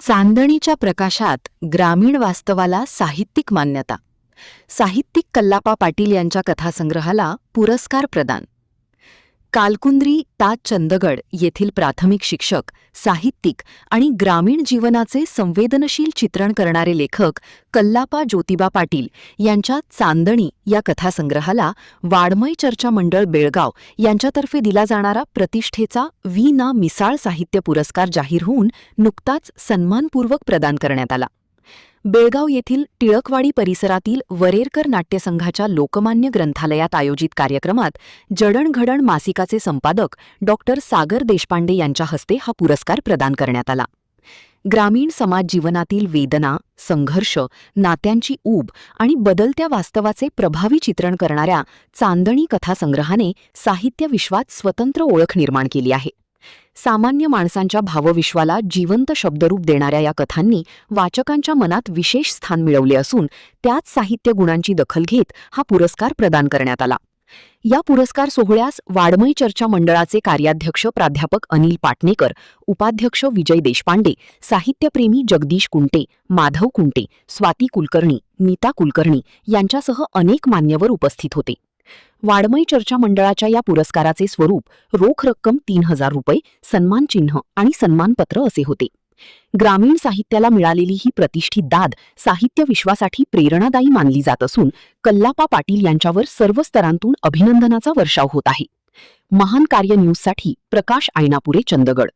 चांदणीच्या प्रकाशात ग्रामीण वास्तवाला साहित्यिक मान्यता. साहित्यिक कल्लापा पाटील यांच्या कथासंग्रहाला पुरस्कार प्रदान. कालकुंद्री ता चंदगड येथील प्राथमिक शिक्षक, साहित्यिक आणि ग्रामीण जीवनाचे संवेदनशील चित्रण करणारे लेखक कल्लापा ज्योतिबा पाटील यांच्या चांदणी या कथासंग्रहाला वाड्मय चर्चा मंडळ बेळगाव यांच्यातर्फे दिला जाणारा प्रतिष्ठेचा वी.ना. मिसाळ साहित्य पुरस्कार जाहीर होऊन नुकताच सन्मानपूर्वक प्रदान करण्यात आला. बेळगाव येथील टिळकवाडी परिसरातील वरेरकर नाट्यसंघाच्या लोकमान्य ग्रंथालयात आयोजित कार्यक्रमात जडणघडण मासिकाचे संपादक डॉक्टर सागर देशपांडे यांच्या हस्ते हा पुरस्कार प्रदान करण्यात आला. ग्रामीण समाज जीवनातील वेदना, संघर्ष, नात्यांची ऊब आणि बदलत्या वास्तवाचे प्रभावी चित्रण करणाऱ्या चांदणी कथासंग्रहाने साहित्य विश्वात स्वतंत्र ओळख निर्माण केली आहे. सामान्य माणसांच्या भावविश्वाला जिवंत शब्दरूप देणाऱ्या या कथांनी वाचकांच्या मनात विशेष स्थान मिळवले असून त्याच साहित्य गुणांची दखल घेत हा पुरस्कार प्रदान करण्यात आला. या पुरस्कार सोहळ्यास वाड्मय चर्चा मंडळाचे कार्याध्यक्ष प्राध्यापक अनिल पाटणेकर, उपाध्यक्ष विजय देशपांडे, साहित्यप्रेमी जगदीश कुंटे, माधव कुंटे, स्वाती कुलकर्णी, नीता कुलकर्णी यांच्यासह अनेक मान्यवर उपस्थित होते. वाड्मय चर्चा मंडळाच्या या पुरस्काराचे स्वरूप रोख रक्कम 3,000 रुपये, सन्मानचिन्ह आणि सन्मानपत्र असे होते. ग्रामीण साहित्याला मिळालेली ही प्रतिष्ठित दाद साहित्य विश्वासाठी प्रेरणादायी मानली जात असून कल्लापा पाटील यांच्यावर सर्व स्तरांतून अभिनंदनाचा वर्षाव होत आहे. महान कार्य न्यूजसाठी प्रकाश आयनापुरे, चंदगड.